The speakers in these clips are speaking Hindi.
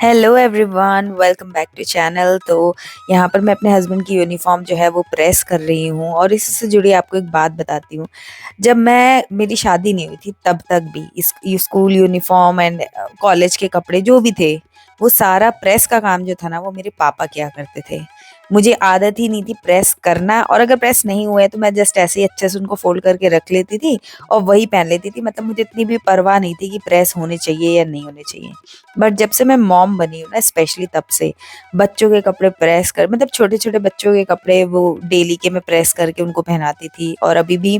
Hello everyone, welcome back to channel. तो यहाँ पर मैं अपने हस्बैंड की यूनिफॉर्म जो है वो प्रेस कर रही हूँ और इससे जुड़ी आपको एक बात बताती हूँ। जब मैं मेरी शादी नहीं हुई थी तब तक भी इस ये स्कूल यूनिफॉर्म एंड कॉलेज के कपड़े जो भी थे, वो सारा प्रेस का काम जो था ना वो मेरे पापा किया करते थे। मुझे आदत ही नहीं थी प्रेस करना, और अगर प्रेस नहीं हुए तो मैं जस्ट ऐसे ही अच्छे से उनको फोल्ड करके रख लेती थी और वही पहन लेती थी। मतलब मुझे इतनी भी परवाह नहीं थी कि प्रेस होने चाहिए या नहीं होने चाहिए। बट जब से मैं मॉम बनी हूँ ना, स्पेशली तब से बच्चों के कपड़े प्रेस कर, मतलब छोटे-छोटे बच्चों के कपड़े वो डेली के मैं प्रेस करके उनको पहनाती थी। और अभी भी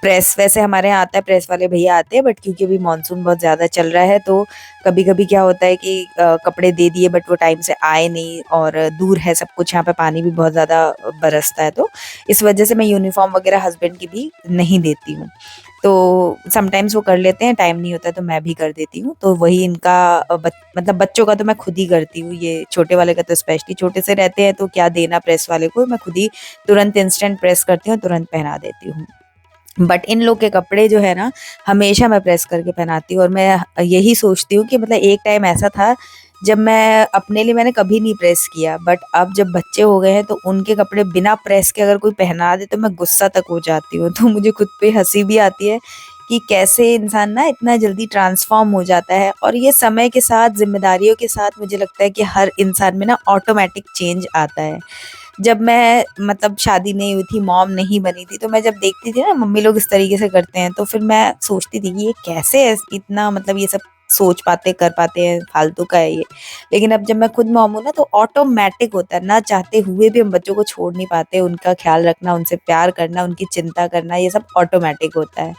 प्रेस वैसे हमारे यहाँ आता है, प्रेस वाले भैया आते हैं, बट क्योंकि अभी मानसून बहुत ज़्यादा चल रहा है तो कभी-कभी क्या होता है कि कपड़े दे दिए बट वो टाइम से आए नहीं, और दूर है सब कुछ, यहाँ पे पानी भी बहुत ज़्यादा बरसता है, तो इस वजह से मैं यूनिफ़ॉर्म वगैरह हस्बैंड की भी नहीं देती हूँ। तो समटाइम्स वो कर लेते हैं, टाइम नहीं होता है तो मैं भी कर देती हूँ। तो वही इनका मतलब बच्चों का तो मैं खुद ही करती हूँ, ये छोटे वाले का तो स्पेशली, छोटे से रहते हैं तो क्या देना प्रेस वाले को, मैं खुद ही तुरंत इंस्टेंट प्रेस करती हूँ, तुरंत पहना देती हूँ। बट इन लोग के कपड़े जो है ना, हमेशा मैं प्रेस करके पहनाती हूँ। और मैं यही सोचती हूँ कि मतलब एक टाइम ऐसा था जब मैं अपने लिए मैंने कभी नहीं प्रेस किया, बट अब जब बच्चे हो गए हैं तो उनके कपड़े बिना प्रेस के अगर कोई पहना दे तो मैं गुस्सा तक हो जाती हूँ। तो मुझे खुद पे हँसी भी आती है कि कैसे इंसान ना इतना जल्दी ट्रांसफ़ॉर्म हो जाता है। और ये समय के साथ, ज़िम्मेदारियों के साथ, मुझे लगता है कि हर इंसान में ना ऑटोमैटिक चेंज आता है। जब मैं मतलब शादी नहीं हुई थी, मॉम नहीं बनी थी, तो मैं जब देखती थी ना मम्मी लोग इस तरीके से करते हैं, तो फिर मैं सोचती थी कि ये कैसे इतना मतलब ये सब सोच पाते, कर पाते हैं, फालतू का है ये। लेकिन अब जब मैं खुद मॉम हूँ ना तो ऑटोमैटिक होता है, ना चाहते हुए भी हम बच्चों को छोड़ नहीं पाते, उनका ख़्याल रखना, उनसे प्यार करना, उनकी चिंता करना, ये सब ऑटोमैटिक होता है।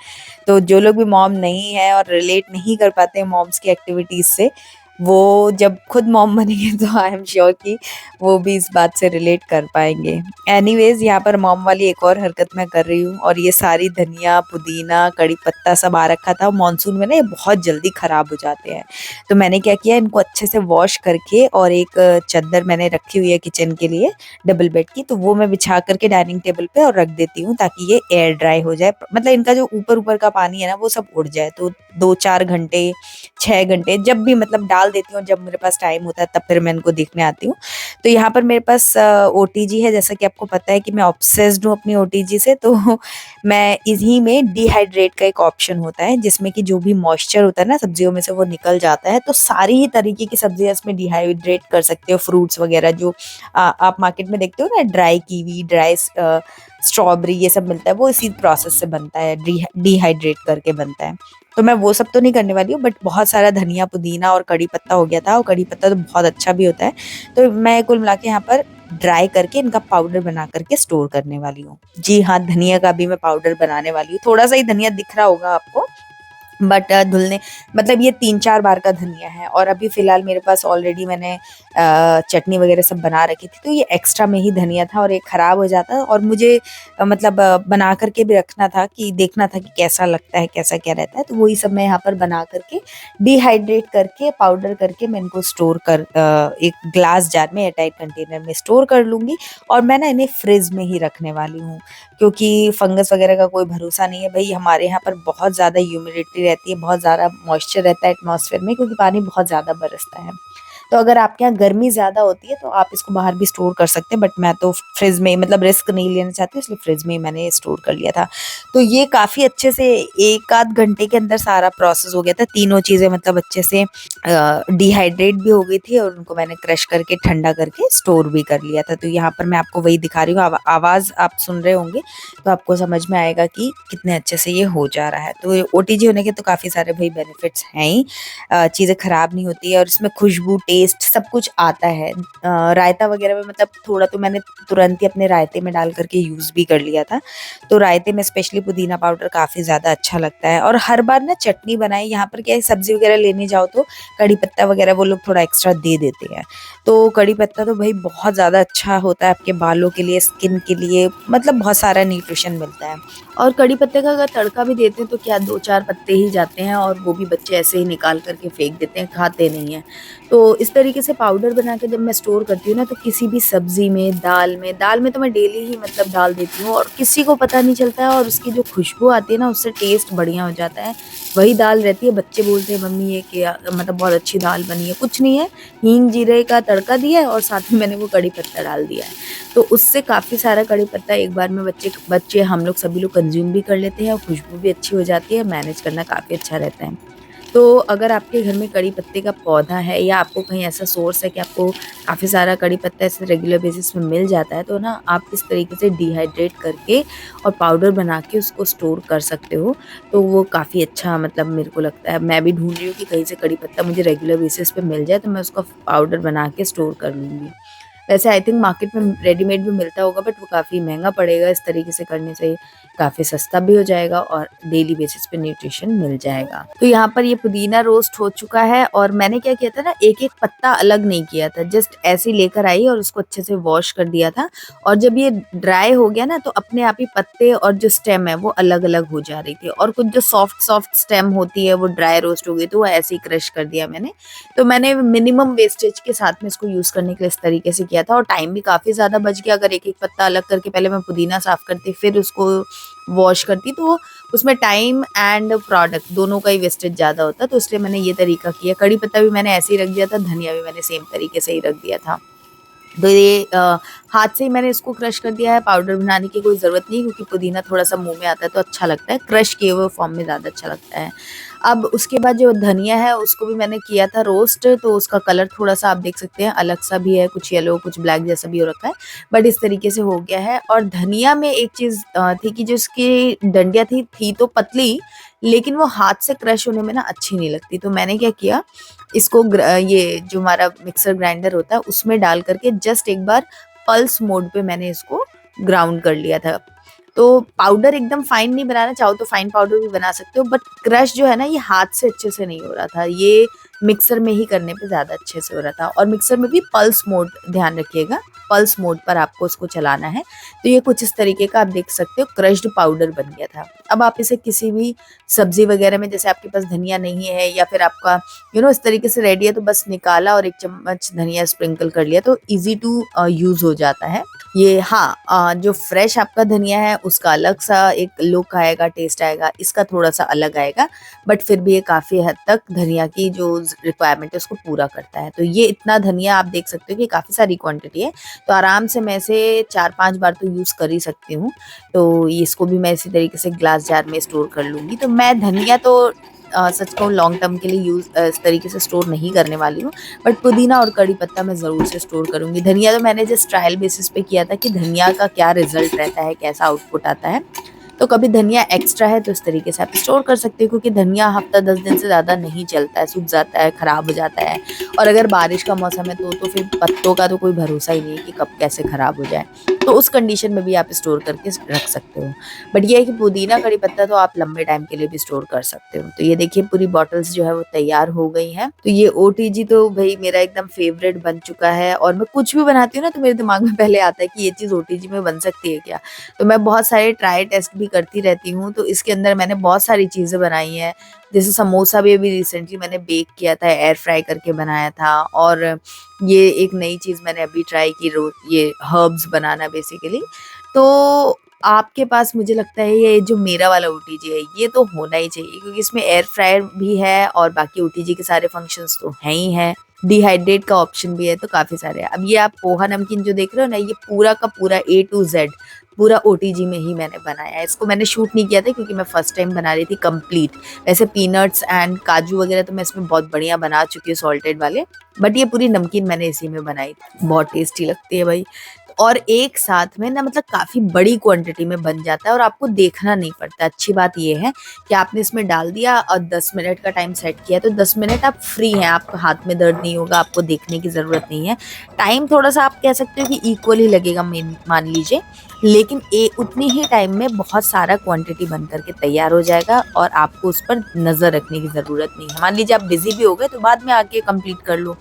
तो जो लोग भी मॉम नहीं है और रिलेट नहीं कर पाते हैं मॉम्स की एक्टिविटीज़ से, वो जब खुद मॉम बनेंगे तो आई एम श्योर कि वो भी इस बात से रिलेट कर पाएँगे। एनीवेज़, यहाँ पर मॉम वाली एक और हरकत मैं कर रही हूँ, और ये सारी धनिया, पुदीना, कड़ी पत्ता सब आ रखा था। मानसून में ना ये बहुत जल्दी खराब हो जाते हैं। तो मैंने क्या किया, इनको अच्छे से वॉश करके, और एक चद्दर मैंने रखी हुई है किचन के लिए डबल बेड की, तो वो मैं बिछा कर के डाइनिंग टेबल पे और रख देती हूँ ताकि ये एयर ड्राई हो जाए। मतलब इनका जो ऊपर-ऊपर का पानी है ना वो सब उड़ जाए। तो 2-4 घंटे, 6 घंटे जब भी मतलब डाल देती हूँ, जब मेरे पास टाइम होता है तब फिर मैं इनको देखने आती हूँ। तो यहाँ पर मेरे पास ओटीजी है, जैसा कि आपको पता है कि मैं ऑब्सेस्ड हूँ अपनी ओटीजी से। तो मैं इन्हीं में डिहाइड्रेट का एक ऑप्शन होता है जिसमें कि जो भी मॉइस्चर होता है ना सब्जियों में से वो निकल जाता है। तो सारी ही तरीके की सब्जियाँ इसमें डिहाइड्रेट कर सकते हो, फ्रूट्स वगैरह जो आप मार्केट में देखते हो ना, ड्राई कीवी, ड्राई स्ट्रॉबेरी, ये सब मिलता है, वो इसी प्रोसेस से बनता है, डिहाइड्रेट करके बनता है। तो मैं वो सब तो नहीं करने वाली हूँ, बट बहुत सारा धनिया, पुदीना और कड़ी पत्ता हो गया था, और कड़ी पत्ता तो बहुत अच्छा भी होता है। तो मैं कुल मिला के यहाँ पर ड्राई करके इनका पाउडर बना करके स्टोर करने वाली हूँ। जी हाँ, धनिया का भी मैं पाउडर बनाने वाली हूँ। थोड़ा-सा ही धनिया दिख रहा होगा आपको, बट धुलने मतलब ये 3-4 बार का धनिया है। और अभी फ़िलहाल मेरे पास ऑलरेडी मैंने चटनी वग़ैरह सब बना रखी थी, तो ये एक्स्ट्रा में ही धनिया था और ये ख़राब हो जाता, और मुझे मतलब बना कर के भी रखना था कि देखना था कि कैसा लगता है, कैसा क्या रहता है। तो वही सब मैं यहाँ पर बना कर के, डिहाइड्रेट करके, पाउडर करके मैं इनको स्टोर कर एक ग्लास जार में, एयरटाइट कंटेनर में स्टोर कर लूँगी। और मैं ना इन्हें फ्रिज में ही रखने वाली हूँ, क्योंकि फंगस वगैरह का कोई भरोसा नहीं है। भई हमारे यहाँ पर बहुत ज़्यादा ह्यूमिडिटी रहती है, बहुत ज़्यादा मॉइस्चर रहता है एटमॉस्फेयर में, क्योंकि पानी बहुत ज़्यादा बरसता है। तो अगर आपके यहाँ गर्मी ज़्यादा होती है तो आप इसको बाहर भी स्टोर कर सकते हैं, बट मैं तो फ्रिज में, मतलब रिस्क नहीं लेना चाहती हूँ, इसलिए फ्रिज में ही मैंने स्टोर कर लिया था। तो ये काफ़ी अच्छे से 1 आध घंटे के अंदर सारा प्रोसेस हो गया था। तीनों चीज़ें मतलब अच्छे से डिहाइड्रेट भी हो गई थी, और उनको मैंने क्रश करके ठंडा करके स्टोर भी कर लिया था। तो यहाँ पर मैं आपको वही दिखा रही हूँ, आवाज़ आप सुन रहे होंगे तो आपको समझ में आएगा कि कितने अच्छे से ये हो जा रहा है। तो ये ओटीजी होने के तो काफ़ी सारे भई बेनिफिट्स हैं ही। चीज़ें खराब नहीं होती है, और इसमें खुशबू, टेस्ट सब कुछ आता है। रायता वगैरह में मतलब थोड़ा तो मैंने तुरंत ही अपने रायते में डाल कर के यूज़ भी कर लिया था। तो रायते में स्पेशली पुदीना पाउडर काफ़ी ज़्यादा अच्छा लगता है। और हर बार ना चटनी बनाई, यहाँ पर क्या है, सब्ज़ी वगैरह लेने जाओ तो कड़ी पत्ता वगैरह वो लोग थोड़ा एक्स्ट्रा दे देते हैं। तो कड़ी पत्ता तो भई बहुत ज़्यादा अच्छा होता है आपके बालों के लिए, स्किन के लिए, मतलब बहुत सारा न्यूट्रिशन मिलता है। और कड़ी पत्ते का अगर तड़का भी देते हैं तो क्या 2-4 पत्ते ही जाते हैं, और वो भी बच्चे ऐसे ही निकाल कर के फेंक देते हैं, खाते नहीं हैं। तो इस तरीके से पाउडर बना के जब मैं स्टोर करती हूँ ना, तो किसी भी सब्ज़ी में, दाल में तो मैं डेली ही मतलब डाल देती हूँ, और किसी को पता नहीं चलता है, और उसकी जो खुशबू आती है ना उससे टेस्ट बढ़िया हो जाता है। वही दाल रहती है। बच्चे बोलते हैं मम्मी ये क्या, मतलब बहुत अच्छी दाल बनी है। कुछ नहीं है, हींग जीरे का तड़का दिया है और साथ में मैंने वो कड़ी पत्ता डाल दिया है। तो उससे काफ़ी सारा कड़ी पत्ता एक बार में बच्चे बच्चे हम लोग सभी लोग कंज्यूम भी कर लेते हैं और खुशबू भी अच्छी हो जाती है। मैनेज करना काफ़ी अच्छा रहता है। तो अगर आपके घर में कड़ी पत्ते का पौधा है या आपको कहीं ऐसा सोर्स है कि आपको काफ़ी सारा कड़ी पत्ता ऐसे रेगुलर बेसिस पे मिल जाता है, तो ना आप इस तरीके से डिहाइड्रेट करके और पाउडर बना के उसको स्टोर कर सकते हो। तो वो काफ़ी अच्छा, मतलब मेरे को लगता है, मैं भी ढूँढ रही हूँ कि कहीं से कड़ी पत्ता मुझे रेगुलर बेसिस पे मिल जाए तो मैं उसका पाउडर बना के स्टोर कर लूँगी। वैसे आई थिंक मार्केट में रेडीमेड भी मिलता होगा, बट वो काफ़ी महँगा पड़ेगा। इस तरीके से करने से काफ़ी सस्ता भी हो जाएगा और डेली बेसिस पे न्यूट्रिशन मिल जाएगा। तो यहाँ पर ये पुदीना रोस्ट हो चुका है और मैंने क्या किया था ना, एक-एक पत्ता अलग नहीं किया था, जस्ट ऐसे ही लेकर आई और उसको अच्छे से वॉश कर दिया था। और जब ये ड्राई हो गया ना, तो अपने आप ही पत्ते और जो स्टेम है वो अलग-अलग हो जा रही थी, और कुछ जो सॉफ्ट स्टेम होती है वो ड्राई रोस्ट हो गई, तो वो ऐसे ही क्रश कर दिया मैंने। तो मैंने मिनिमम वेस्टेज के साथ में इसको यूज़ करने के लिए इस तरीके से किया था और टाइम भी काफ़ी ज़्यादा बच गया। अगर एक-एक पत्ता अलग करके पहले मैं पुदीना साफ़ करती फिर उसको वॉश करती, तो उसमें टाइम एंड प्रोडक्ट दोनों का ही वेस्टेज ज़्यादा होता, तो इसलिए मैंने ये तरीका किया। कड़ी पत्ता भी मैंने ऐसे ही रख दिया था, धनिया भी मैंने सेम तरीके से ही रख दिया था। तो ये हाथ से ही मैंने इसको क्रश कर दिया है, पाउडर बनाने की कोई ज़रूरत नहीं, क्योंकि पुदीना थोड़ा-सा मुँह में आता है तो अच्छा लगता है, क्रश किए हुए फॉर्म में ज़्यादा अच्छा लगता है। अब उसके बाद जो धनिया है उसको भी मैंने किया था रोस्ट, तो उसका कलर थोड़ा-सा आप देख सकते हैं अलग-सा भी है, कुछ येलो कुछ ब्लैक जैसा भी हो रखा है, बट इस तरीके से हो गया है। और धनिया में एक चीज़ थी कि जो उसकी डंडियाँ थी तो पतली, लेकिन वो हाथ से क्रश होने में ना अच्छी नहीं लगती। तो मैंने क्या किया, इसको ये जो हमारा मिक्सर ग्राइंडर होता है उसमें डाल करके जस्ट एक बार पल्स मोड पे मैंने इसको ग्राउंड कर लिया था। तो पाउडर एकदम फाइन नहीं बनाना, चाहो तो फाइन पाउडर भी बना सकते हो, बट क्रश जो है ना ये हाथ से अच्छे से नहीं हो रहा था, ये मिक्सर में ही करने पे ज़्यादा अच्छे से हो रहा था। और मिक्सर में भी पल्स मोड ध्यान रखिएगा, पल्स मोड पर आपको उसको चलाना है। तो ये कुछ इस तरीके का आप देख सकते हो क्रश्ड पाउडर बन गया था। अब आप इसे किसी भी सब्जी वगैरह में, जैसे आपके पास धनिया नहीं है या फिर आपका इस तरीके से रेडी है, तो बस निकाला और 1 चम्मच धनिया स्प्रिंकल कर लिया, तो ईज़ी टू यूज़ हो जाता है। ये हाँ, जो फ्रेश आपका धनिया है उसका अलग सा एक लुक आएगा, टेस्ट आएगा, इसका थोड़ा-सा अलग आएगा, बट फिर भी ये काफ़ी हद तक धनिया की जो रिक्वायरमेंट है उसको पूरा करता है। तो ये इतना धनिया आप देख सकते हो कि काफ़ी सारी क्वांटिटी है, तो आराम से मैं इसे 4-5 बार तो यूज़ कर ही सकती हूँ। तो इसको भी मैं इसी तरीके से ग्लास जार में स्टोर कर लूँगी। तो मैं धनिया तो सच कहूँ लॉन्ग टर्म के लिए इस तरीके से स्टोर नहीं करने वाली हूँ, बट पुदीना और कड़ी पत्ता मैं ज़रूर से स्टोर करूँगी। धनिया तो मैंने जस्ट ट्रायल बेसिस पे किया था कि धनिया का क्या रिज़ल्ट रहता है, कैसा आउटपुट आता है। तो कभी धनिया एक्स्ट्रा है तो इस तरीके से आप स्टोर कर सकते हो, क्योंकि धनिया हफ्ता 10 दिन से ज़्यादा नहीं चलता है, सूख जाता है, खराब हो जाता है। और अगर बारिश का मौसम है तो फिर पत्तों का तो कोई भरोसा ही नहीं है कि कब कैसे खराब हो जाए। तो उस कंडीशन में भी आप स्टोर करके रख सकते हो। बट ये है कि पुदीना कड़ी पत्ता तो आप लंबे टाइम के लिए भी स्टोर कर सकते हो। तो ये देखिए पूरी बॉटल्स जो है वो तैयार हो गई हैं। तो ये ओटीजी तो भई मेरा एकदम फेवरेट बन चुका है, और मैं कुछ भी बनाती हूँ ना तो मेरे दिमाग में पहले आता है कि ये चीज़ ओटीजी में बन सकती है क्या? तो मैं बहुत सारे ट्राई टेस्ट भी करती रहती हूँ, तो इसके अंदर मैंने बहुत सारी चीज़ें बनाई हैं। जैसे समोसा भी अभी रिसेंटली मैंने बेक किया था, एयर फ्राई करके बनाया था, और ये एक नई चीज़ मैंने अभी ट्राई की, ये हर्ब्स बनाना बेसिकली। तो आपके पास मुझे लगता है ये जो मेरा वाला ओटीजी है ये तो होना ही चाहिए, क्योंकि इसमें एयर फ्रायर भी है और बाकी ओटीजी के सारे फंक्शंस तो हैं ही हैं। डिहाइड्रेट का ऑप्शन भी है, तो काफ़ी सारे हैं। अब ये आप पोहा नमकीन जो देख रहे हो ना, ये पूरा का पूरा ए टू जेड पूरा ओटीजी में ही मैंने बनाया है। इसको मैंने शूट नहीं किया था क्योंकि मैं फर्स्ट टाइम बना रही थी कंप्लीट। वैसे पीनट्स एंड काजू वगैरह तो मैं इसमें बहुत बढ़िया बना चुकी हूँ सॉल्टेड वाले, बट ये पूरी नमकीन मैंने इसी में बनाई थी। बहुत टेस्टी लगती है भाई। और एक साथ में ना, मतलब काफ़ी बड़ी क्वांटिटी में बन जाता है और आपको देखना नहीं पड़ता। अच्छी बात ये है कि आपने इसमें डाल दिया और 10 मिनट का टाइम सेट किया, तो 10 मिनट आप फ्री हैं, आपको हाथ में दर्द नहीं होगा, आपको देखने की ज़रूरत नहीं है। टाइम थोड़ा-सा आप कह सकते हो कि इक्वल ही लगेगा मान लीजिए, लेकिन उतनी ही टाइम में बहुत सारा क्वांटिटी बन करके तैयार हो जाएगा और आपको उस पर नज़र रखने की ज़रूरत नहीं है। मान लीजिए आप बिज़ी भी हो गए तो बाद में आके कंप्लीट कर लो।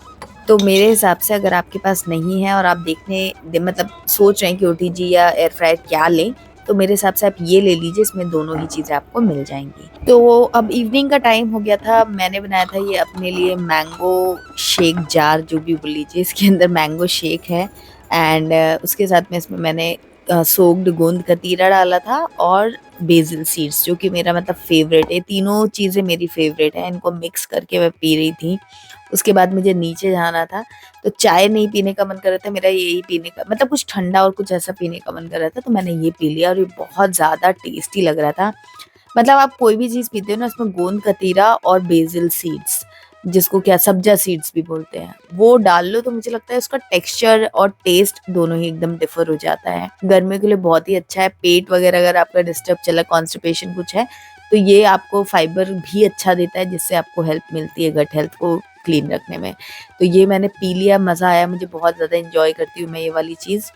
तो मेरे हिसाब से अगर आपके पास नहीं है और आप मतलब सोच रहे हैं कि ओटीजी या एयर फ्रायर क्या लें, तो मेरे हिसाब से आप ये ले लीजिए, इसमें दोनों ही चीज़ें आपको मिल जाएँगी। तो अब इवनिंग का टाइम हो गया था, मैंने बनाया था ये अपने लिए मैंगो शेक जार जो भी बोल लीजिए, इसके अंदर मैंगो शेक है एंड उसके साथ में इसमें मैंने सोक्ड गोंद कतीरा डाला था और बेसिल सीड्स, जो कि मेरा मतलब फेवरेट है। तीनों चीज़ें मेरी फेवरेट हैं, इनको मिक्स करके मैं पी रही थी। उसके बाद मुझे नीचे जाना था, तो चाय नहीं पीने का मन कर रहा था मेरा, यही पीने का मतलब कुछ ठंडा और कुछ ऐसा पीने का मन कर रहा था, तो मैंने ये पी लिया और ये बहुत ज़्यादा टेस्टी लग रहा था। मतलब आप कोई भी चीज़ पीते हो ना, उसमें गोंद कतीरा और बेसिल सीड्स, जिसको क्या सब्जा सीड्स भी बोलते हैं, वो डाल लो तो मुझे लगता है उसका टेक्सचर और टेस्ट दोनों ही एकदम डिफर हो जाता है। गर्मियों के लिए बहुत ही अच्छा है। पेट वगैरह अगर आपका डिस्टर्ब चला, कॉन्स्टिपेशन कुछ है, तो ये आपको फाइबर भी अच्छा देता है, जिससे आपको हेल्प मिलती है गट हेल्थ को क्लीन रखने में। तो ये मैंने पी लिया, मज़ा आया मुझे, बहुत ज़्यादा एंजॉय करती हूँ मैं ये वाली चीज़।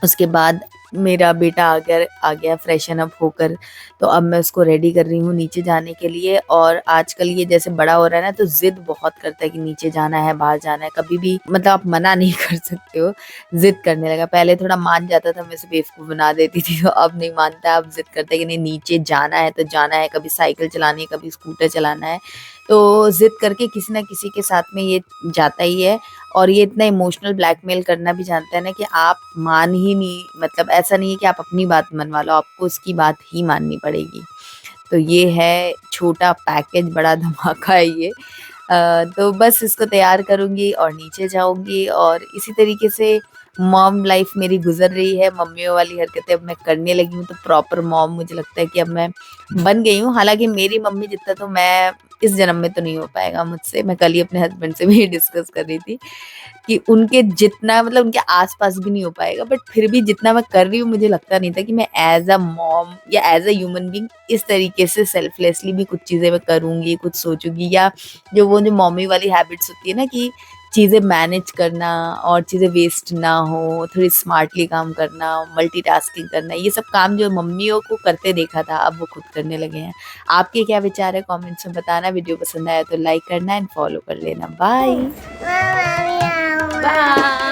उसके बाद मेरा बेटा आ गया फ्रेशन अप होकर, तो अब मैं उसको रेडी कर रही हूँ नीचे जाने के लिए। और आजकल ये जैसे बड़ा हो रहा है ना, तो ज़िद बहुत करता है कि नीचे जाना है, बाहर जाना है। कभी भी मतलब आप मना नहीं कर सकते हो, ज़िद करने लगा। पहले थोड़ा मान जाता था, मैं उसे बेवकूफ़ बना देती थी, तो अब नहीं मानता है, अब ज़िद करता है कि नहीं नीचे जाना है तो जाना है, कभी साइकिल चलानी है, कभी स्कूटर चलाना है। तो ज़िद करके किसी न किसी के साथ में ये जाता ही है। और ये इतना इमोशनल ब्लैकमेल करना भी जानता है ना, कि आप मान ही नहीं, मतलब ऐसा नहीं है कि आप अपनी बात मनवा लो, आपको उसकी बात ही माननी पड़ेगी। तो ये है छोटा पैकेज, बड़ा धमाका है ये। तो बस इसको तैयार करूँगी और नीचे जाऊँगी, और इसी तरीके से मॉम लाइफ मेरी गुज़र रही है। मम्मियों वाली हरकतें अब मैं करने लगी हूँ, तो प्रॉपर मॉम मुझे लगता है कि अब मैं बन गई हूँ। हालाँकि मेरी मम्मी जितना तो मैं इस जन्म में तो नहीं हो पाएगा मुझसे। मैं कल ही अपने हस्बैंड से भी डिस्कस कर रही थी कि उनके जितना मतलब उनके आस-पास भी नहीं हो पाएगा, बट फिर भी जितना मैं कर रही हूँ, मुझे लगता नहीं था कि मैं एज़ अ मॉम या एज़ अ ह्यूमन बीइंग इस तरीके से सेल्फलेसली भी कुछ चीज़ें मैं करूँगी, कुछ सोचूँगी, या जो मम्मी वाली हैबिट्स होती है ना, कि चीज़ें मैनेज करना और चीज़ें वेस्ट ना हो, थोड़ी स्मार्टली काम करना, मल्टीटास्किंग करना, ये सब काम जो मम्मियों को करते देखा था, अब वो खुद करने लगे हैं। आपके क्या विचार है कमेंट्स में बताना। वीडियो पसंद आया तो लाइक करना एंड फॉलो कर लेना। बाय। Bye. बाय।